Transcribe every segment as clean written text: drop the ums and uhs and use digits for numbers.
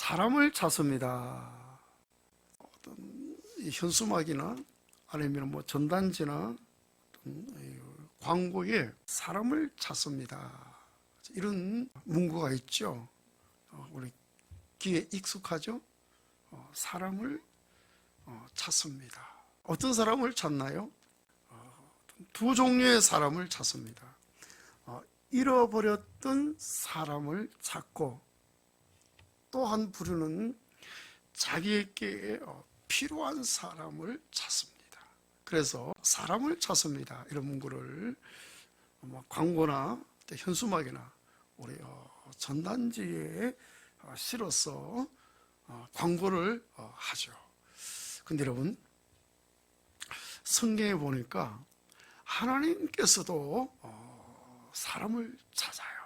사람을 찾습니다. 어떤 현수막이나 아니면 전단지나 광고에 사람을 찾습니다. 이런 문구가 있죠. 우리 귀에 익숙하죠? 사람을 찾습니다. 어떤 사람을 찾나요? 두 종류의 사람을 찾습니다. 잃어버렸던 사람을 찾고, 또 한 부류는 자기에게 필요한 사람을 찾습니다. 그래서 사람을 찾습니다. 이런 문구를 광고나 현수막이나 우리 전단지에 실어서 광고를 하죠. 근데 여러분, 성경에 보니까 하나님께서도 사람을 찾아요.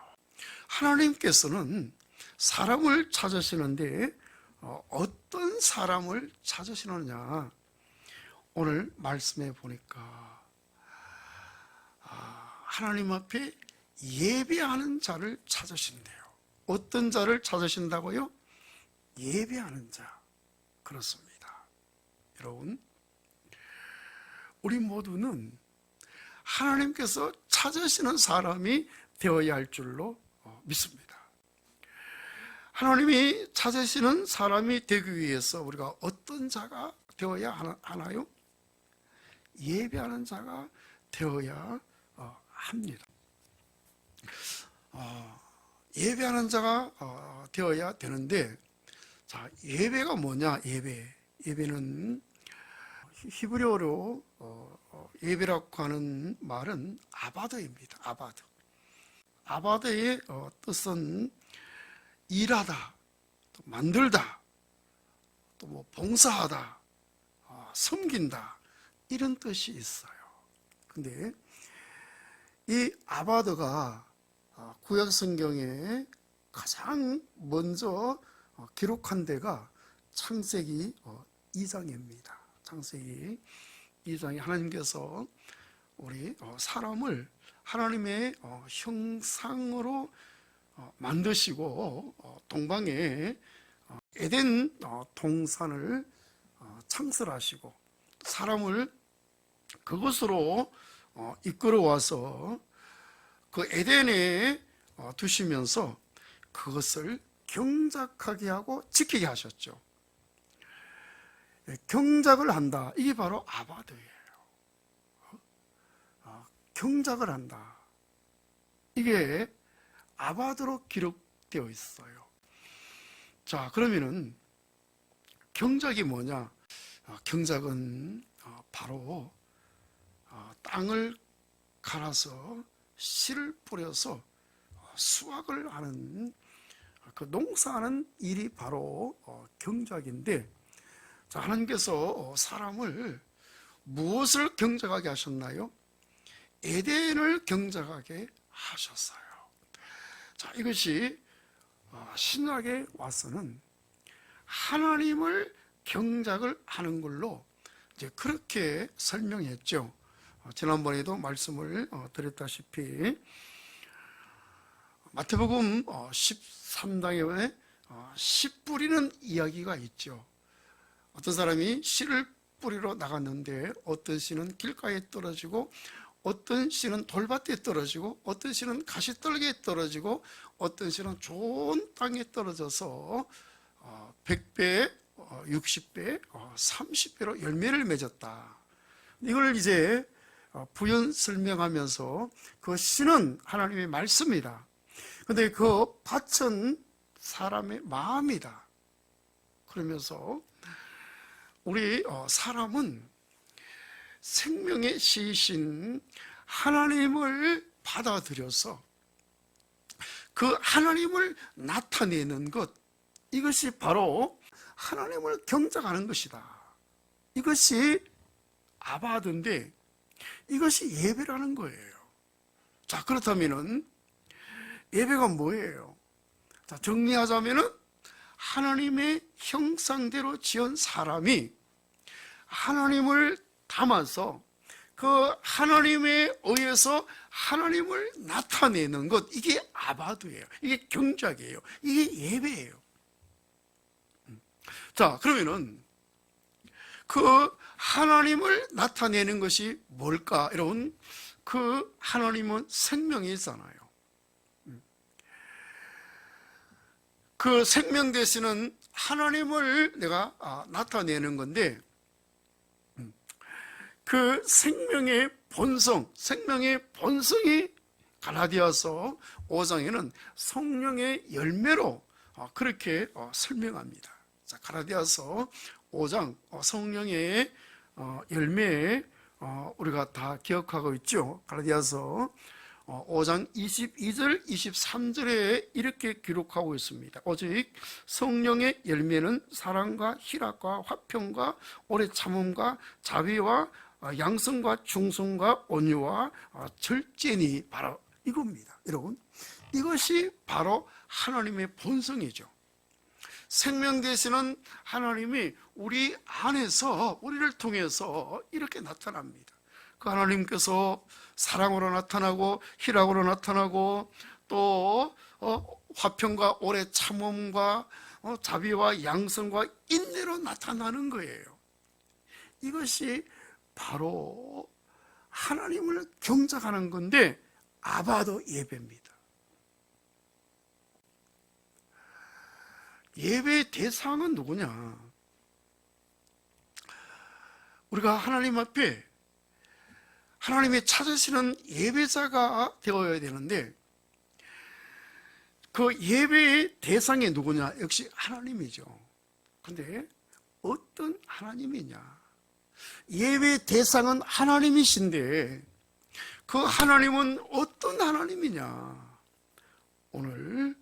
하나님께서는 사람을 찾으시는데 어떤 사람을 찾으시느냐, 오늘 말씀해 보니까 하나님 앞에 예배하는 자를 찾으신대요. 어떤 자를 찾으신다고요? 예배하는 자. 그렇습니다. 여러분, 우리 모두는 하나님께서 찾으시는 사람이 되어야 할 줄로 믿습니다. 하나님이 찾으시는 사람이 되기 위해서 우리가 어떤 자가 되어야 하나요? 예배하는 자가 되어야 합니다. 예배하는 자가 되어야 되는데, 자, 예배가 뭐냐? 예배는 히브리어로 예배라고 하는 말은 아바드입니다. 아바드의 뜻은 일하다, 또 만들다, 또 봉사하다, 섬긴다, 이런 뜻이 있어요. 근데 이 아바드가 구약 성경에 가장 먼저 기록한 데가 창세기 2장입니다. 창세기 2장에 하나님께서 우리 사람을 하나님의 형상으로 만드시고 동방에 에덴 동산을 창설하시고 사람을 그곳으로 이끌어와서 그 에덴에 두시면서 그것을 경작하게 하고 지키게 하셨죠. 경작을 한다, 이게 바로 아바드예요. 경작을 한다, 이게 아바드로 기록되어 있어요. 자, 그러면은 경작이 뭐냐? 경작은 바로 땅을 갈아서 씨를 뿌려서 수확을 하는, 그 농사하는 일이 바로 경작인데, 자, 하나님께서 사람을 무엇을 경작하게 하셨나요? 에덴을 경작하게 하셨어요. 자, 이것이 신약에 와서는 하나님을 경작을 하는 걸로 이제 그렇게 설명했죠. 지난번에도 말씀을 드렸다시피 마태복음 13장에 씨 뿌리는 이야기가 있죠. 어떤 사람이 씨를 뿌리러 나갔는데 어떤 씨는 길가에 떨어지고, 어떤 씨는 돌밭에 떨어지고, 어떤 씨는 가시떨기에 떨어지고, 어떤 씨는 좋은 땅에 떨어져서 100배, 60배, 30배로 열매를 맺었다. 이걸 이제 부연 설명하면서 그 씨는 하나님의 말씀이다. 그런데 그 밭은 사람의 마음이다. 그러면서 우리 사람은 생명의 씨이신 하나님을 받아들여서 그 하나님을 나타내는 것, 이것이 바로 하나님을 경작하는 것이다. 이것이 아바드인데, 이것이 예배라는 거예요. 자, 그렇다면은 예배가 뭐예요? 자, 정리하자면은 하나님의 형상대로 지은 사람이 하나님을 담아서 그 하나님에 의해서 하나님을 나타내는 것, 이게 아바드예요. 이게 경작이에요. 이게 예배예요. 자, 그러면은 그 하나님을 나타내는 것이 뭘까? 여러분, 그 하나님은 생명이잖아요. 그 생명 되시는 하나님을 내가 나타내는 건데, 그 생명의 본성, 생명의 본성이 갈라디아서 5장에는 성령의 열매로 그렇게 설명합니다. 자, 갈라디아서 5장 성령의 열매, 우리가 다 기억하고 있죠. 갈라디아서 5장 22절 23절에 이렇게 기록하고 있습니다. 오직 성령의 열매는 사랑과 희락과 화평과 오래 참음과 자비와 양성과 충성과 온유와 절제니 바로 이겁니다. 여러분, 이것이 바로 하나님의 본성이죠. 생명 되시는 하나님이 우리 안에서, 우리를 통해서 이렇게 나타납니다. 그 하나님께서 사랑으로 나타나고 희락으로 나타나고 또 화평과 오래 참음과 자비와 양성과 인내로 나타나는 거예요. 이것이 바로 하나님을 경작하는 건데, 아바도 예배입니다. 예배의 대상은 누구냐? 우리가 하나님 앞에 하나님의 찾으시는 예배자가 되어야 되는데, 그 예배의 대상이 누구냐? 역시 하나님이죠. 근데 어떤 하나님이냐? 예배의 대상은 하나님이신데 그 하나님은 어떤 하나님이냐? 오늘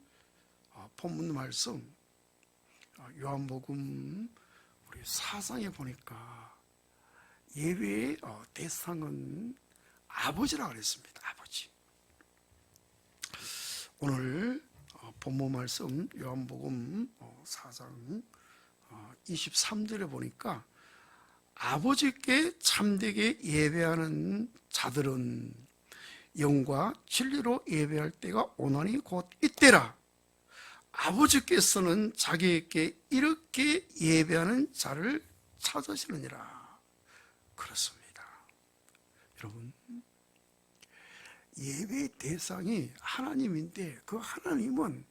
본문 말씀 요한복음 우리 4장에 보니까 예배의 대상은 아버지라고 그랬습니다. 아버지. 오늘 본문 말씀 요한복음 4장 23절에 보니까 아버지께 참되게 예배하는 자들은 영과 진리로 예배할 때가 오나니 곧 이때라. 아버지께서는 자기에게 이렇게 예배하는 자를 찾으시느니라. 그렇습니다. 여러분, 예배의 대상이 하나님인데 그 하나님은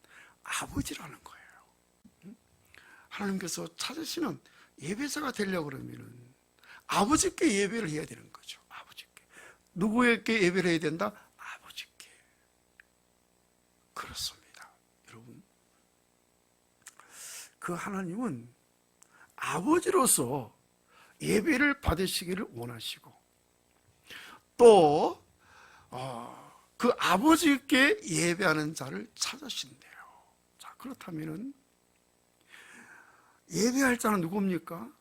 아버지라는 거예요. 하나님께서 찾으시는 예배자가 되려고 그러면은 아버지께 예배를 해야 되는 거죠. 아버지께. 누구에게 예배를 해야 된다? 아버지께. 그렇습니다. 여러분, 그 하나님은 아버지로서 예배를 받으시기를 원하시고 또 그 아버지께 예배하는 자를 찾으신대요. 자, 그렇다면은 예배할 자는 누굽니까?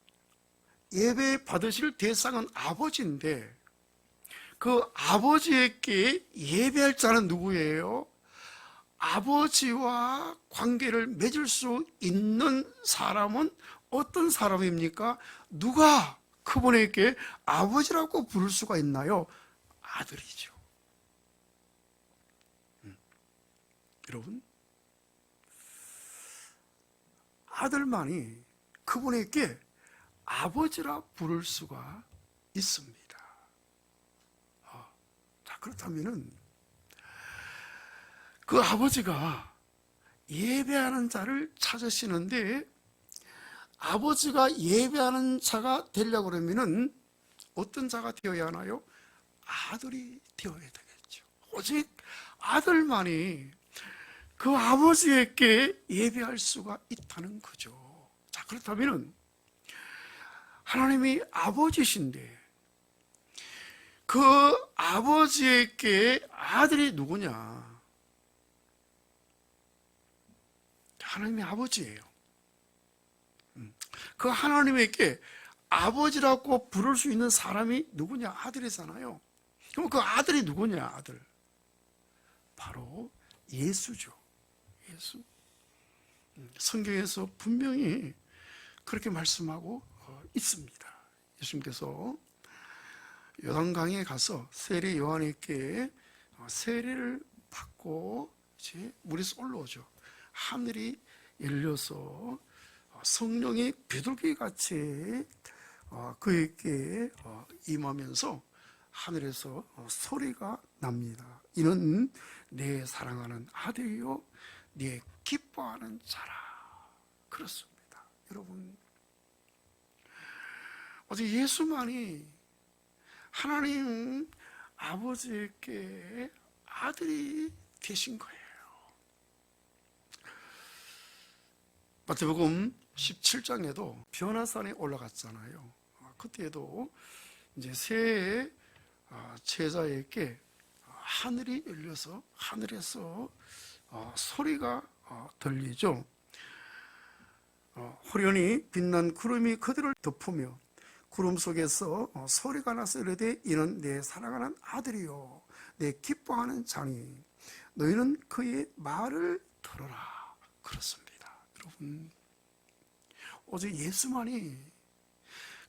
예배 받으실 대상은 아버지인데 그 아버지에게 예배할 자는 누구예요? 아버지와 관계를 맺을 수 있는 사람은 어떤 사람입니까? 누가 그분에게 아버지라고 부를 수가 있나요? 아들이죠. 여러분, 아들만이 그분에게 아버지라 부를 수가 있습니다. 자, 그렇다면은 그 아버지가 예배하는 자를 찾으시는데 아버지가 예배하는 자가 되려고 그러면은 어떤 자가 되어야 하나요? 아들이 되어야 되겠죠. 오직 아들만이 그 아버지에게 예배할 수가 있다는 거죠. 자, 그렇다면은 하나님이 아버지신데 그 아버지에게 아들이 누구냐? 하나님이 아버지예요. 그 하나님에게 아버지라고 부를 수 있는 사람이 누구냐? 아들이잖아요. 그럼 그 아들이 누구냐? 아들. 바로 예수죠. 예수. 성경에서 분명히 그렇게 말씀하고 있습니다. 예수님께서 요단강에 가서 세례 요한에게 세례를 받고 이제 물에서 올라오죠. 하늘이 열려서 성령이 비둘기 같이 그에게 임하면서 하늘에서 소리가 납니다. 이는 내 사랑하는 아들이요 내 기뻐하는 자라. 그렇습니다. 여러분, 어제 예수만이 하나님 아버지께 아들이 되신 거예요. 마태복음 17장에도 변화산에 올라갔잖아요. 그때도 이제 새 제자에게 하늘이 열려서 하늘에서 소리가 들리죠. 호련히 빛난 구름이 그들을 덮으며 구름 속에서 소리가 나서 이르되 이는 내 사랑하는 아들이요 내 기뻐하는 자니 너희는 그의 말을 들어라. 그렇습니다. 여러분, 어제 예수만이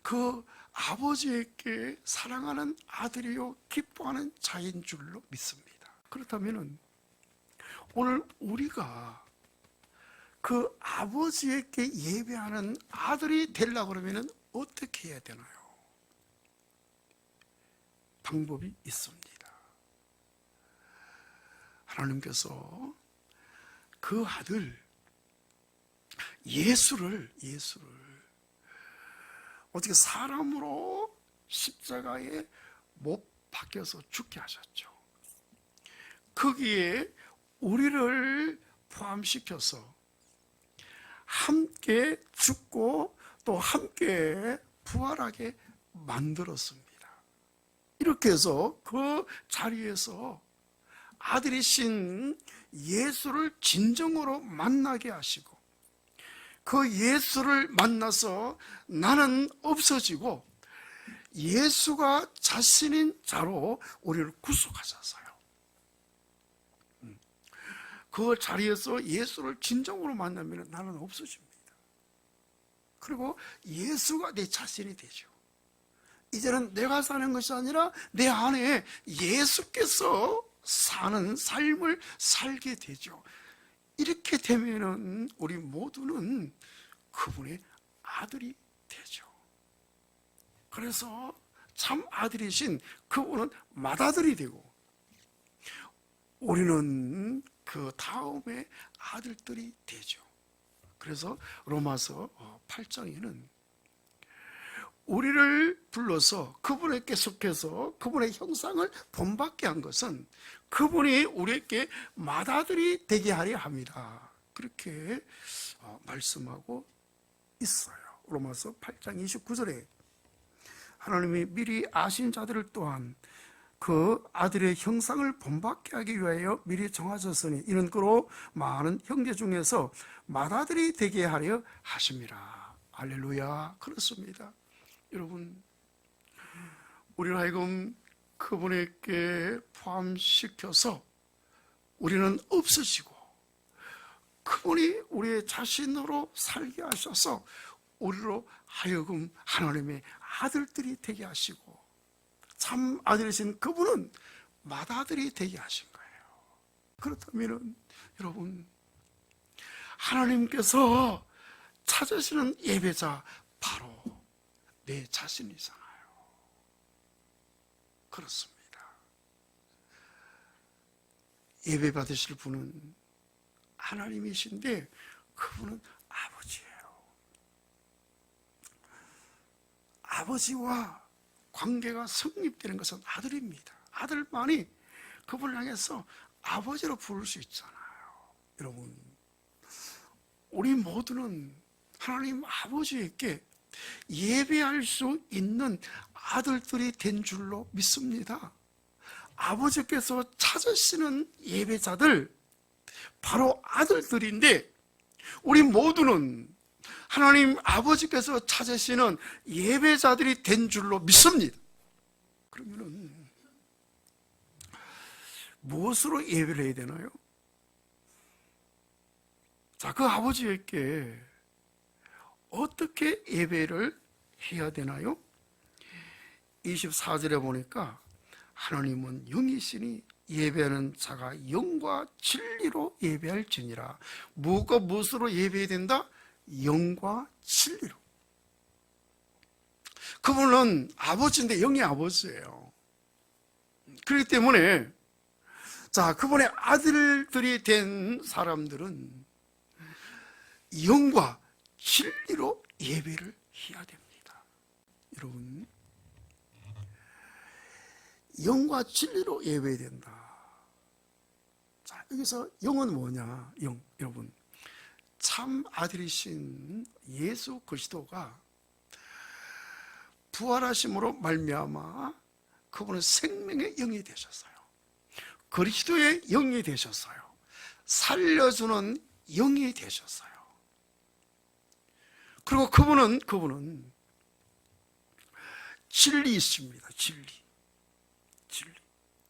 그 아버지에게 사랑하는 아들이요 기뻐하는 자인 줄로 믿습니다. 그렇다면 오늘 우리가 그 아버지에게 예배하는 아들이 되려고 그러면 어떻게 해야 되나요? 방법이 있습니다. 하나님께서 그 아들 예수를 어떻게 사람으로 십자가에 못 박혀서 죽게 하셨죠. 거기에 우리를 포함시켜서 함께 죽고 또 함께 부활하게 만들었습니다. 이렇게 해서 그 자리에서 아들이신 예수를 진정으로 만나게 하시고 그 예수를 만나서 나는 없어지고 예수가 자신인 자로 우리를 구속하셨어요. 그 자리에서 예수를 진정으로 만나면 나는 없어집니다. 그리고 예수가 내 자신이 되죠. 이제는 내가 사는 것이 아니라 내 안에 예수께서 사는 삶을 살게 되죠. 이렇게 되면은 우리 모두는 그분의 아들이 되죠. 그래서 참 아들이신 그분은 맏아들이 되고 우리는 그 다음에 아들들이 되죠. 그래서 로마서 8장에는 우리를 불러서 그분에게 속해서 그분의 형상을 본받게 한 것은 그분이 우리에게 맏아들이 되게 하려 합니다. 그렇게 말씀하고 있어요. 로마서 8장 29절에 하나님이 미리 아신 자들을 또한 그 아들의 형상을 본받게 하기 위하여 미리 정하셨으니 이는 그로 많은 형제 중에서 맏아들이 되게 하려 하심이라. 할렐루야. 그렇습니다. 여러분, 우리를 하여금 그분에게 포함시켜서 우리는 없어지고 그분이 우리의 자신으로 살게 하셔서 우리로 하여금 하나님의 아들들이 되게 하시고 참 아들이신 그분은 맏아들이 되게 하신 거예요. 그렇다면 여러분, 하나님께서 찾으시는 예배자 바로 내 자신이잖아요. 그렇습니다. 예배 받으실 분은 하나님이신데 그분은 아버지예요. 아버지와 관계가 성립되는 것은 아들입니다. 아들만이 그분을 향해서 아버지로 부를 수 있잖아요. 여러분, 우리 모두는 하나님 아버지에게 예배할 수 있는 아들들이 된 줄로 믿습니다. 아버지께서 찾으시는 예배자들 바로 아들들인데 우리 모두는 하나님 아버지께서 찾으시는 예배자들이 된 줄로 믿습니다. 그러면은 무엇으로 예배를 해야 되나요? 자, 그 아버지에게 어떻게 예배를 해야 되나요? 24절에 보니까 하나님은 영이시니 예배하는 자가 영과 진리로 예배할지니라. 무엇과 무엇으로 예배해야 된다? 영과 진리로. 그분은 아버지인데 영의 아버지예요. 그렇기 때문에 자, 그분의 아들들이 된 사람들은 영과 진리로 예배를 해야 됩니다. 여러분, 영과 진리로 예배해야 된다. 자, 여기서 영은 뭐냐? 영, 여러분, 참 아들이신 예수 그리스도가 부활하심으로 말미암아 그분은 생명의 영이 되셨어요. 그리스도의 영이 되셨어요. 살려주는 영이 되셨어요. 그리고 그분은 진리이십니다. 진리.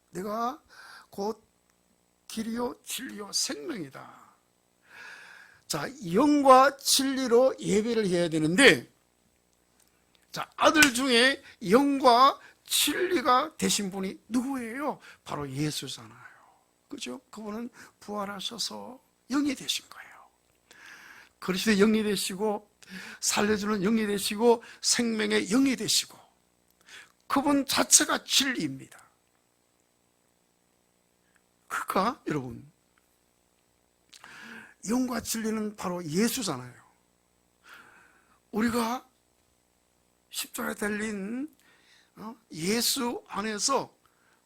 내가 곧 길이요 진리요 생명이다. 자, 영과 진리로 예배를 해야 되는데, 자, 아들 중에 영과 진리가 되신 분이 누구예요? 바로 예수잖아요. 그죠? 그분은 부활하셔서 영이 되신 거예요. 그리스도의 영이 되시고 살려주는 영이 되시고 생명의 영이 되시고, 그분 자체가 진리입니다. 그러니까 여러분, 영과 진리는 바로 예수잖아요. 우리가 십자가에 달린 예수 안에서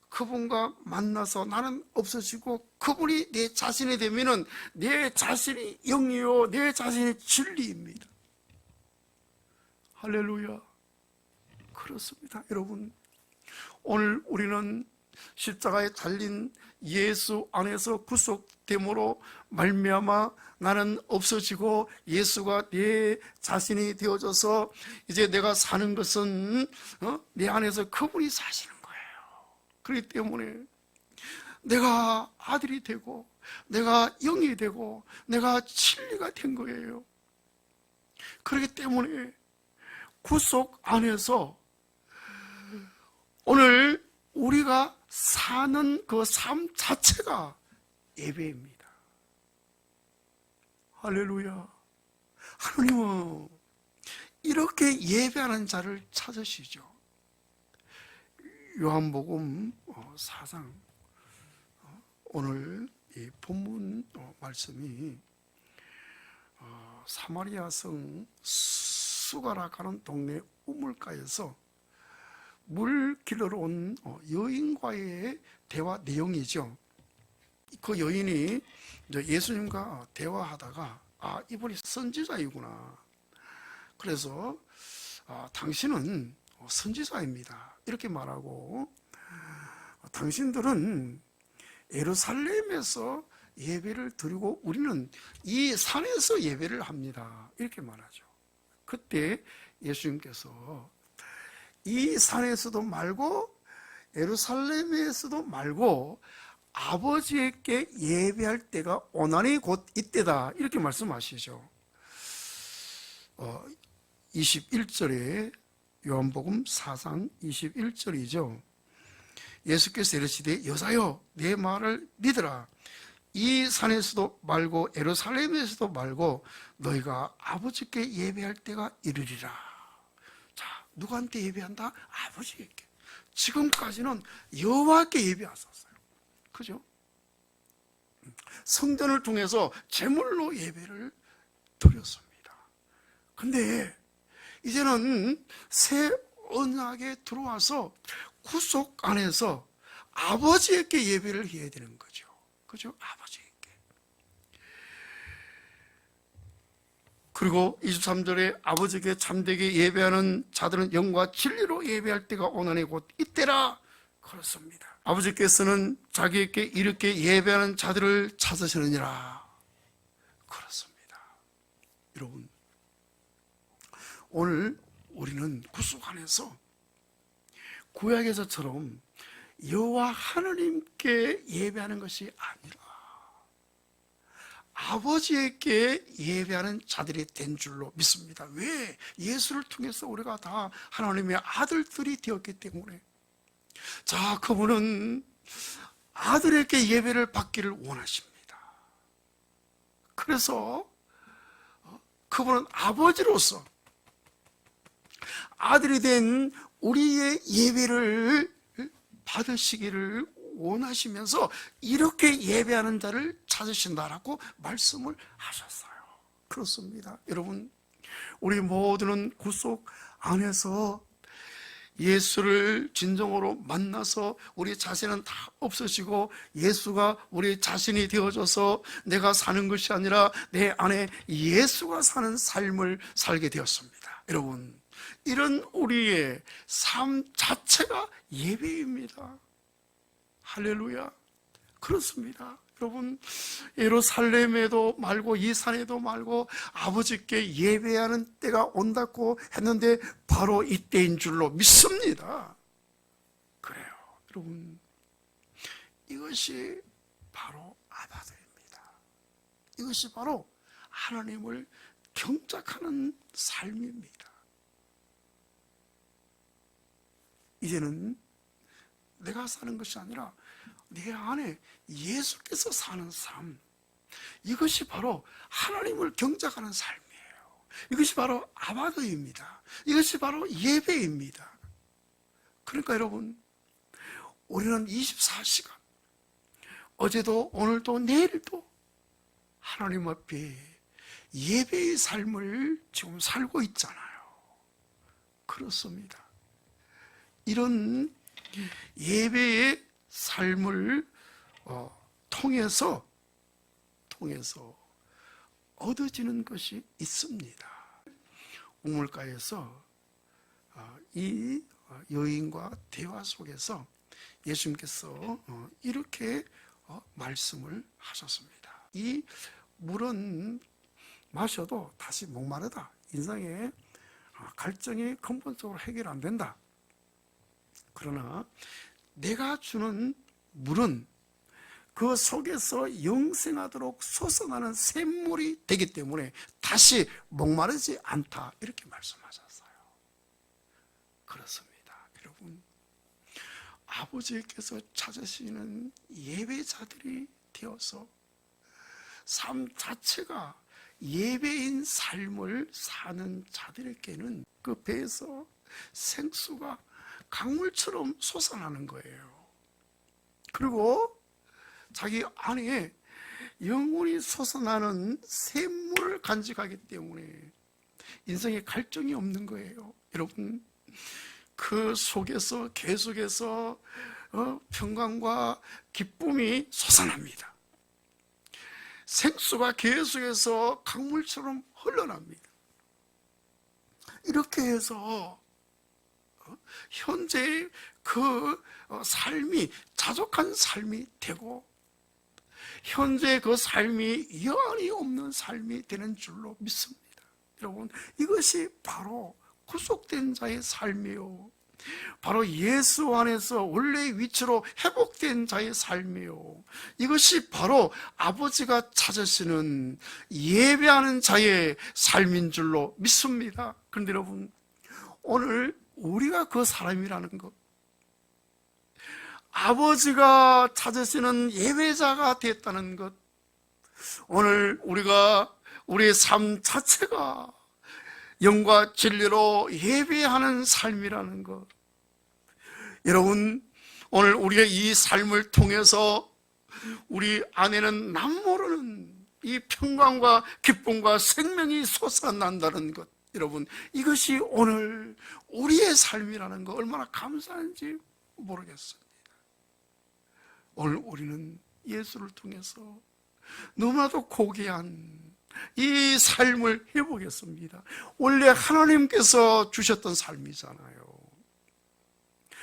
그분과 만나서 나는 없어지고 그분이 내 자신이 되면은 내 자신이 영이요 내 자신이 진리입니다. 할렐루야. 그렇습니다. 여러분, 오늘 우리는 십자가에 달린 예수 안에서 구속됨으로 말미암아 나는 없어지고 예수가 내 자신이 되어져서 이제 내가 사는 것은 내 안에서 그분이 사시는 거예요. 그렇기 때문에 내가 아들이 되고 내가 영이 되고 내가 진리가 된 거예요. 그렇기 때문에 구속 안에서 오늘 우리가 사는 그 삶 자체가 예배입니다. 할렐루야. 하나님은 이렇게 예배하는 자를 찾으시죠. 요한복음 4장 오늘 이 본문 말씀이 사마리아 성 수가라 가는 동네 우물가에서 물 길러러 온 여인과의 대화 내용이죠. 그 여인이 예수님과 대화하다가 이분이 선지자이구나. 그래서 당신은 선지자입니다. 이렇게 말하고 당신들은 예루살렘에서 예배를 드리고 우리는 이 산에서 예배를 합니다. 이렇게 말하죠. 그때 예수님께서 이 산에서도 말고 예루살렘에서도 말고 아버지에게 예배할 때가 오나니 곧 이때다. 이렇게 말씀하시죠. 21절에 요한복음 4장 21절이죠. 예수께서 이르시되 여자여 내 말을 믿으라. 이 산에서도 말고 예루살렘에서도 말고 너희가 아버지께 예배할 때가 이르리라. 자, 누구한테 예배한다? 아버지에게. 지금까지는 여호와께 예배하셨어요. 그죠? 성전을 통해서 제물로 예배를 드렸습니다. 근데 이제는 새 언약에 들어와서 구속 안에서 아버지에게 예배를 해야 되는 거죠. 그죠? 아버지에게. 그리고 23절에 아버지에게 참되게 예배하는 자들은 영과 진리로 예배할 때가 오나니 곧 이때라. 그렇습니다. 아버지께서는 자기에게 이렇게 예배하는 자들을 찾으시느니라. 그렇습니다. 여러분, 오늘 우리는 구속 안에서 구약에서처럼 여호와 하나님께 예배하는 것이 아니라 아버지에게 예배하는 자들이 된 줄로 믿습니다. 왜? 예수를 통해서 우리가 다 하나님의 아들들이 되었기 때문에. 자, 그분은 아들에게 예배를 받기를 원하십니다. 그래서 그분은 아버지로서 아들이 된 우리의 예배를 받으시기를 원하시면서 이렇게 예배하는 자를 찾으신다라고 말씀을 하셨어요. 그렇습니다. 여러분, 우리 모두는 구속 안에서 예수를 진정으로 만나서 우리 자신은 다 없어지고 예수가 우리 자신이 되어져서 내가 사는 것이 아니라 내 안에 예수가 사는 삶을 살게 되었습니다. 여러분, 이런 우리의 삶 자체가 예배입니다. 할렐루야. 그렇습니다. 여러분, 예루살렘에도 말고 이 산에도 말고 아버지께 예배하는 때가 온다고 했는데 바로 이때인 줄로 믿습니다. 그래요. 여러분, 이것이 바로 아바드입니다. 이것이 바로 하나님을 경작하는 삶입니다. 이제는 내가 사는 것이 아니라 내 안에 예수께서 사는 삶, 이것이 바로 하나님을 경작하는 삶이에요. 이것이 바로 아바드입니다. 이것이 바로 예배입니다. 그러니까 여러분, 우리는 24시간 어제도 오늘도 내일도 하나님 앞에 예배의 삶을 지금 살고 있잖아요. 그렇습니다. 이런 예배의 삶을 통해서 얻어지는 것이 있습니다. 우물가에서 이 여인과 대화 속에서 예수님께서 이렇게 말씀을 하셨습니다. 이 물은 마셔도 다시 목마르다. 인생의 갈증이 근본적으로 해결 안 된다. 그러나 내가 주는 물은 그 속에서 영생하도록 솟아나는 샘물이 되기 때문에 다시 목마르지 않다. 이렇게 말씀하셨어요. 그렇습니다. 여러분, 아버지께서 찾으시는 예배자들이 되어서 삶 자체가 예배인 삶을 사는 자들에게는 그 배에서 생수가 강물처럼 솟아나는 거예요. 그리고 자기 안에 영원히 솟아나는 샘물을 간직하기 때문에 인생에 갈증이 없는 거예요. 여러분, 그 속에서 계속해서 평강과 기쁨이 솟아납니다. 생수가 계속해서 강물처럼 흘러납니다. 이렇게 해서 현재의 그 삶이 자족한 삶이 되고 현재 그 삶이 여한이 없는 삶이 되는 줄로 믿습니다. 여러분, 이것이 바로 구속된 자의 삶이요, 바로 예수 안에서 원래의 위치로 회복된 자의 삶이요, 이것이 바로 아버지가 찾으시는 예배하는 자의 삶인 줄로 믿습니다. 그런데 여러분, 오늘 우리가 그 사람이라는 것, 아버지가 찾으시는 예배자가 됐다는 것, 오늘 우리가 우리의 삶 자체가 영과 진리로 예배하는 삶이라는 것, 여러분, 오늘 우리의 이 삶을 통해서 우리 안에는 남모르는 이 평강과 기쁨과 생명이 솟아난다는 것, 여러분, 이것이 오늘 우리의 삶이라는 거 얼마나 감사한지 모르겠습니다. 오늘 우리는 예수를 통해서 너무나도 고귀한 이 삶을 해보겠습니다. 원래 하나님께서 주셨던 삶이잖아요.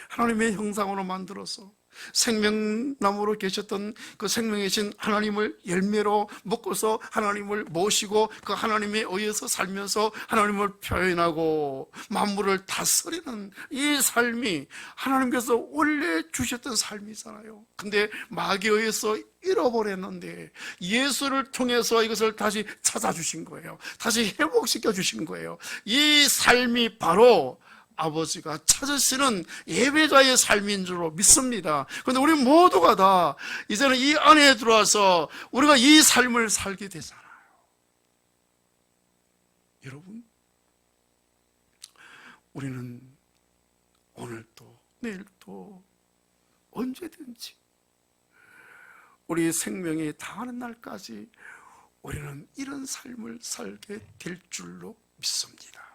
하나님의 형상으로 만들어서 생명나무로 계셨던 그 생명이신 하나님을 열매로 먹고서 하나님을 모시고 그 하나님에 의해서 살면서 하나님을 표현하고 만물을 다스리는 이 삶이 하나님께서 원래 주셨던 삶이잖아요. 근데 마귀에 의해서 잃어버렸는데 예수를 통해서 이것을 다시 찾아주신 거예요. 다시 회복시켜 주신 거예요. 이 삶이 바로 아버지가 찾으시는 예배자의 삶인 줄로 믿습니다. 그런데 우리 모두가 다 이제는 이 안에 들어와서 우리가 이 삶을 살게 되잖아요. 여러분, 우리는 오늘도 내일도 언제든지 우리 생명이 다하는 날까지 우리는 이런 삶을 살게 될 줄로 믿습니다.